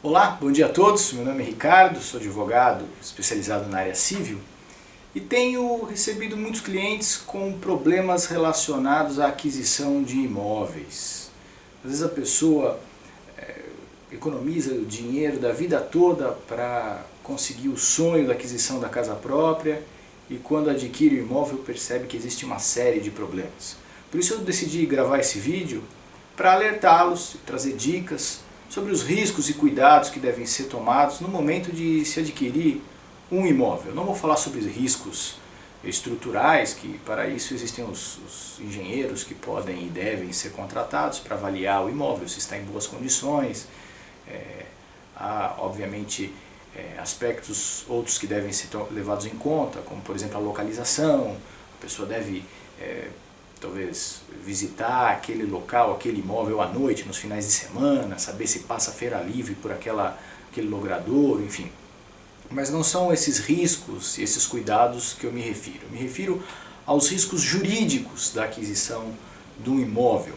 Olá, bom dia a todos. Meu nome é Ricardo, sou advogado especializado na área civil e tenho recebido muitos clientes com problemas relacionados à aquisição de imóveis. Às vezes a pessoa economiza o dinheiro da vida toda para conseguir o sonho da aquisição da casa própria e quando adquire o imóvel percebe que existe uma série de problemas. Por isso eu decidi gravar esse vídeo para alertá-los e trazer dicas sobre os riscos e cuidados que devem ser tomados no momento de se adquirir um imóvel. Não vou falar sobre riscos estruturais, que para isso existem os engenheiros que podem e devem ser contratados para avaliar o imóvel, se está em boas condições. Há, obviamente, aspectos outros que devem ser levados em conta, como por exemplo a localização. A pessoa deve talvez visitar aquele local, aquele imóvel à noite, nos finais de semana, saber se passa feira livre por aquele logradouro, enfim. Mas não são esses riscos e esses cuidados que eu me refiro. Eu me refiro aos riscos jurídicos da aquisição de um imóvel.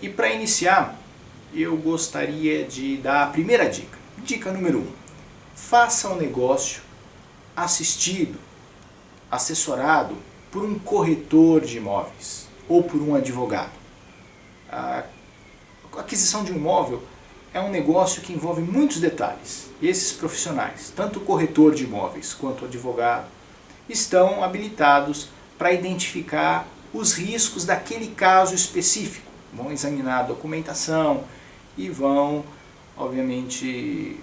E para iniciar, eu gostaria de dar a primeira dica. Dica número 1. Faça um negócio assistido, assessorado por um corretor de imóveis ou por um advogado. A aquisição de um imóvel é um negócio que envolve muitos detalhes. E esses profissionais, tanto o corretor de imóveis quanto o advogado, estão habilitados para identificar os riscos daquele caso específico. Vão examinar a documentação e vão, obviamente,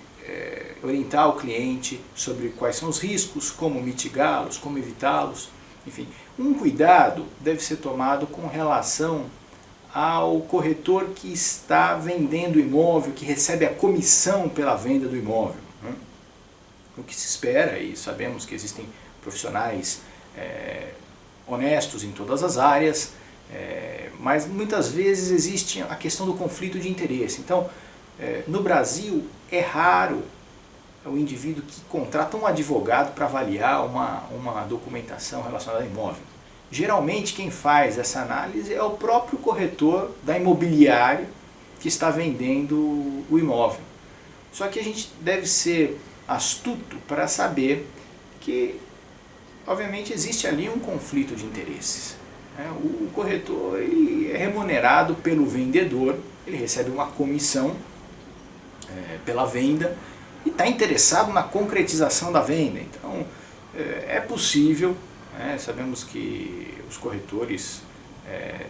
orientar o cliente sobre quais são os riscos, como mitigá-los, como evitá-los. Enfim, um cuidado deve ser tomado com relação ao corretor que está vendendo o imóvel, que recebe a comissão pela venda do imóvel. O que se espera, e sabemos que existem profissionais honestos em todas as áreas, mas muitas vezes existe a questão do conflito de interesse. Então, no Brasil é raro o indivíduo que contrata um advogado para avaliar uma documentação relacionada ao imóvel. Geralmente quem faz essa análise é o próprio corretor da imobiliária que está vendendo o imóvel. Só que a gente deve ser astuto para saber que, obviamente, existe ali um conflito de interesses. O corretor ele é remunerado pelo vendedor, ele recebe uma comissão pela venda, e está interessado na concretização da venda. Então, é possível, sabemos que os corretores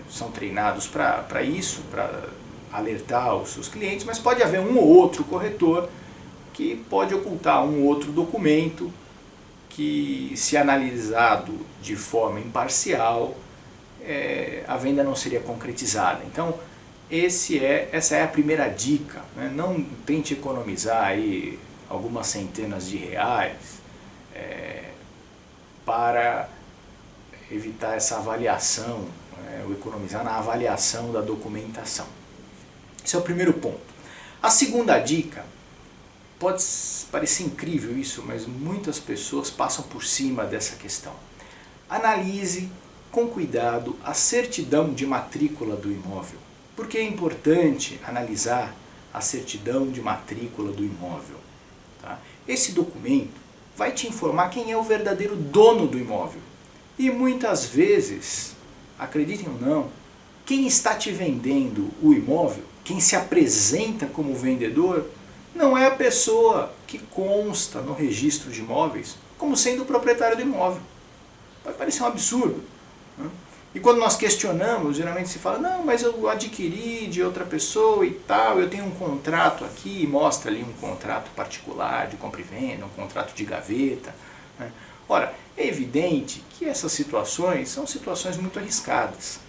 são treinados para isso, para alertar os seus clientes, mas pode haver um ou outro corretor que pode ocultar um ou outro documento que, se analisado de forma imparcial, a venda não seria concretizada. Então, essa é a primeira dica. Não tente economizar aí algumas centenas de reais para evitar essa avaliação, ou economizar na avaliação da documentação. Esse é o primeiro ponto. A segunda dica, pode parecer incrível isso, mas muitas pessoas passam por cima dessa questão. Analise com cuidado a certidão de matrícula do imóvel. Por que é importante analisar a certidão de matrícula do imóvel? Tá? Esse documento vai te informar quem é o verdadeiro dono do imóvel. E muitas vezes, acreditem ou não, quem está te vendendo o imóvel, quem se apresenta como vendedor, não é a pessoa que consta no registro de imóveis como sendo o proprietário do imóvel. Pode parecer um absurdo, né? E quando nós questionamos, geralmente se fala, não, mas eu adquiri de outra pessoa e tal, eu tenho um contrato aqui, e mostra ali um contrato particular de compra e venda, um contrato de gaveta, né? Ora, é evidente que essas situações são situações muito arriscadas.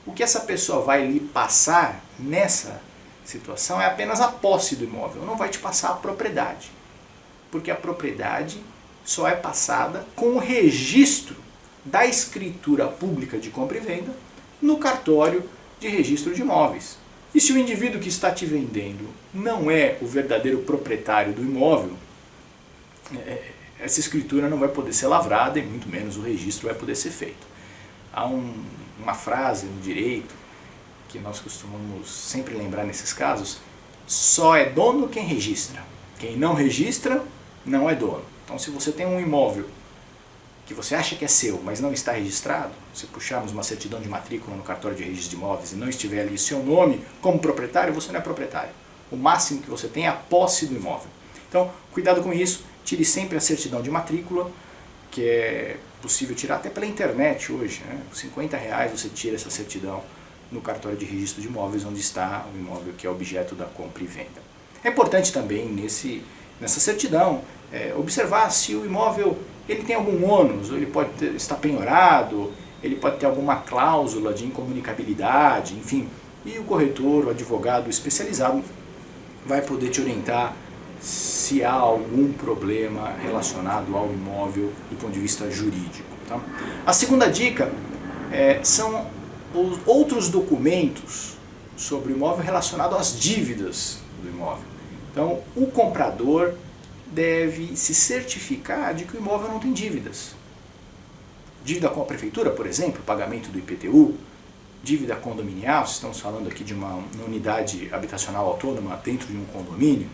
O que essa pessoa vai lhe passar nessa situação é apenas a posse do imóvel, não vai te passar a propriedade. Porque a propriedade só é passada com o registro da escritura pública de compra e venda no cartório de registro de imóveis. E se o indivíduo que está te vendendo não é o verdadeiro proprietário do imóvel, essa escritura não vai poder ser lavrada e muito menos o registro vai poder ser feito. Há uma frase no direito que nós costumamos sempre lembrar nesses casos, só é dono quem registra. Quem não registra, não é dono. Então se você tem um imóvel que você acha que é seu, mas não está registrado, se puxarmos uma certidão de matrícula no cartório de registro de imóveis e não estiver ali seu nome como proprietário, você não é proprietário. O máximo que você tem é a posse do imóvel. Então, cuidado com isso, tire sempre a certidão de matrícula, que é possível tirar até pela internet hoje, né? Por R$50 você tira essa certidão no cartório de registro de imóveis, onde está o imóvel que é objeto da compra e venda. É importante também nessa certidão observar se o imóvel ele tem algum ônus, ou ele pode estar penhorado, ele pode ter alguma cláusula de incomunicabilidade, enfim. E o corretor, o advogado especializado, vai poder te orientar se há algum problema relacionado ao imóvel do ponto de vista jurídico. Tá? A segunda dica são os outros documentos sobre o imóvel relacionados às dívidas do imóvel. Então, o comprador deve se certificar de que o imóvel não tem dívidas. Dívida com a prefeitura, por exemplo, pagamento do IPTU, dívida condominial, se estamos falando aqui de uma unidade habitacional autônoma dentro de um condomínio.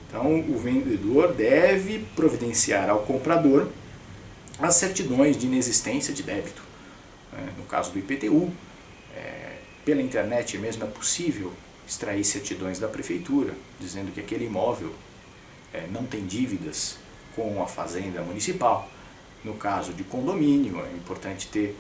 Então, o vendedor deve providenciar ao comprador as certidões de inexistência de débito. No caso do IPTU, pela internet mesmo é possível extrair certidões da prefeitura, dizendo que aquele imóvel não tem dívidas com a fazenda municipal. No caso de condomínio, é importante ter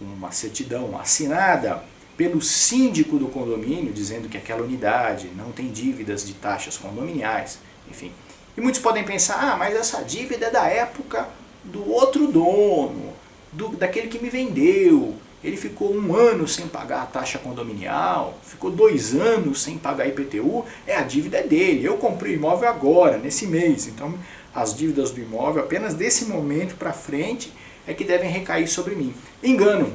uma certidão assinada pelo síndico do condomínio, dizendo que aquela unidade não tem dívidas de taxas condominiais, enfim. E muitos podem pensar, mas essa dívida é da época do outro dono, daquele que me vendeu. Ele ficou 1 ano sem pagar a taxa condominial, ficou 2 anos sem pagar IPTU, a dívida é dele. Eu comprei o imóvel agora, nesse mês. Então, as dívidas do imóvel, apenas desse momento para frente, é que devem recair sobre mim. Engano,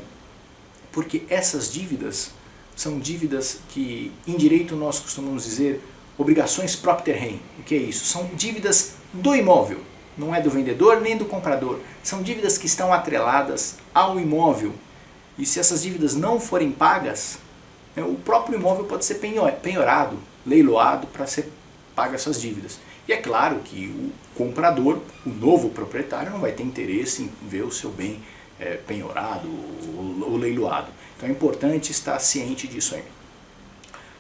porque essas dívidas são dívidas que, em direito, nós costumamos dizer obrigações propter rem. O que é isso? São dívidas do imóvel, não é do vendedor nem do comprador. São dívidas que estão atreladas ao imóvel. E se essas dívidas não forem pagas, o próprio imóvel pode ser penhorado, leiloado para ser paga essas dívidas. E é claro que o comprador, o novo proprietário, não vai ter interesse em ver o seu bem penhorado ou leiloado. Então é importante estar ciente disso aí.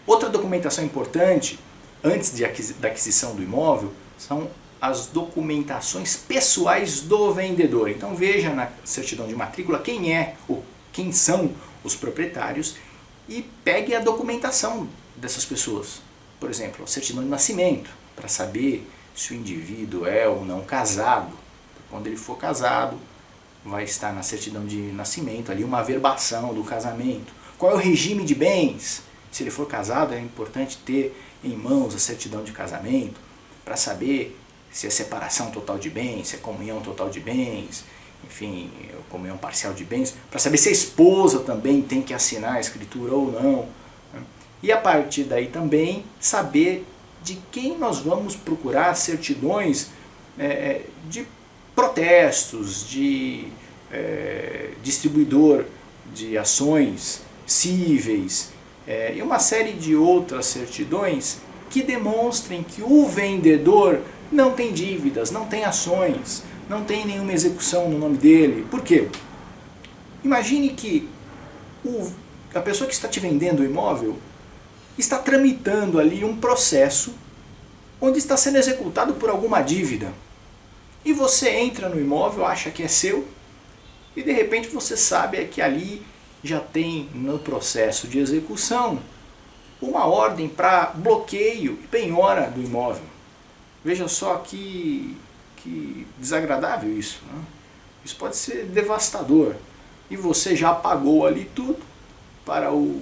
Outra documentação importante, antes da aquisição do imóvel, são as documentações pessoais do vendedor. Então veja na certidão de matrícula quem são os proprietários e pegue a documentação dessas pessoas. Por exemplo, a certidão de nascimento, para saber se o indivíduo é ou não casado. Quando ele for casado, vai estar na certidão de nascimento ali uma averbação do casamento. Qual é o regime de bens? Se ele for casado, é importante ter em mãos a certidão de casamento para saber se é separação total de bens, se é comunhão total de bens, enfim, comunhão parcial de bens, para saber se a esposa também tem que assinar a escritura ou não. E a partir daí também saber de quem nós vamos procurar certidões de protestos, de distribuidor de ações cíveis e uma série de outras certidões que demonstrem que o vendedor não tem dívidas, não tem ações, não tem nenhuma execução no nome dele. Por quê? Imagine que a pessoa que está te vendendo o imóvel está tramitando ali um processo onde está sendo executado por alguma dívida. E você entra no imóvel, acha que é seu, e de repente você sabe que ali já tem no processo de execução uma ordem para bloqueio e penhora do imóvel. Veja só que desagradável isso, né? Isso pode ser devastador. E você já pagou ali tudo para o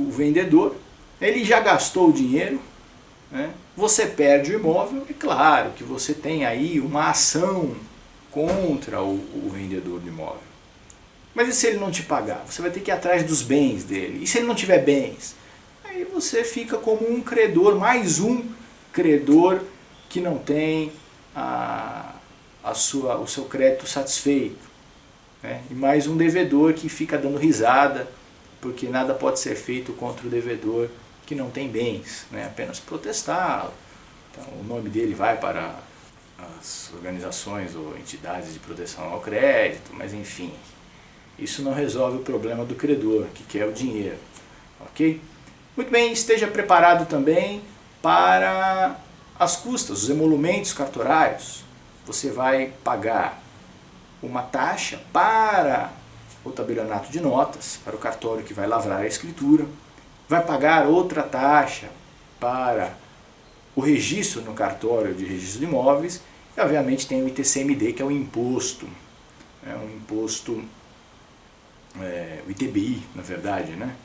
vendedor, ele já gastou o dinheiro, né? Você perde o imóvel, é claro que você tem aí uma ação contra o vendedor do imóvel. Mas e se ele não te pagar? Você vai ter que ir atrás dos bens dele. E se ele não tiver bens? Aí você fica como um credor, mais um credor que não tem o seu crédito satisfeito, né? E mais um devedor que fica dando risada, porque nada pode ser feito contra o devedor que não tem bens, né? Apenas protestar. Então, o nome dele vai para as organizações ou entidades de proteção ao crédito, mas enfim, isso não resolve o problema do credor, que quer o dinheiro, ok? Muito bem, esteja preparado também para as custas, os emolumentos cartorários. Você vai pagar uma taxa para o tabelionato de notas, para o cartório que vai lavrar a escritura, vai pagar outra taxa para o registro no cartório de registro de imóveis e obviamente tem o ITCMD, que é o imposto, o ITBI na verdade, né?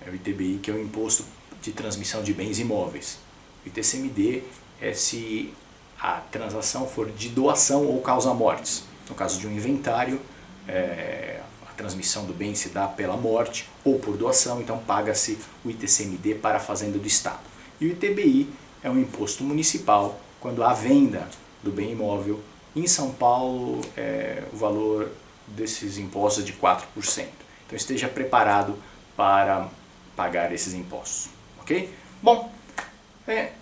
É o ITBI que é o imposto de transmissão de bens imóveis. O ITCMD é se a transação for de doação ou causa mortes. No caso de um inventário, a transmissão do bem se dá pela morte ou por doação, então paga-se o ITCMD para a Fazenda do Estado. E o ITBI é um imposto municipal quando há venda do bem imóvel. Em São Paulo, o valor desses impostos é de 4%. Então esteja preparado para pagar esses impostos, ok? Bom,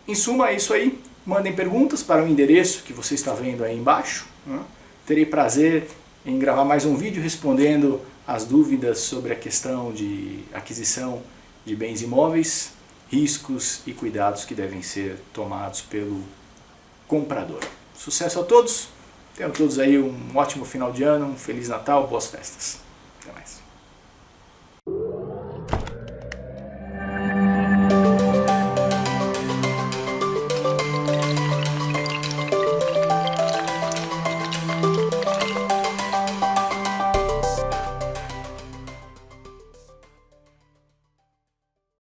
em suma é isso aí. Mandem perguntas para o endereço que você está vendo aí embaixo. Terei prazer em gravar mais um vídeo respondendo as dúvidas sobre a questão de aquisição de bens imóveis, riscos e cuidados que devem ser tomados pelo comprador. Sucesso a todos, tenham todos aí um ótimo final de ano, um Feliz Natal, boas festas. Até mais.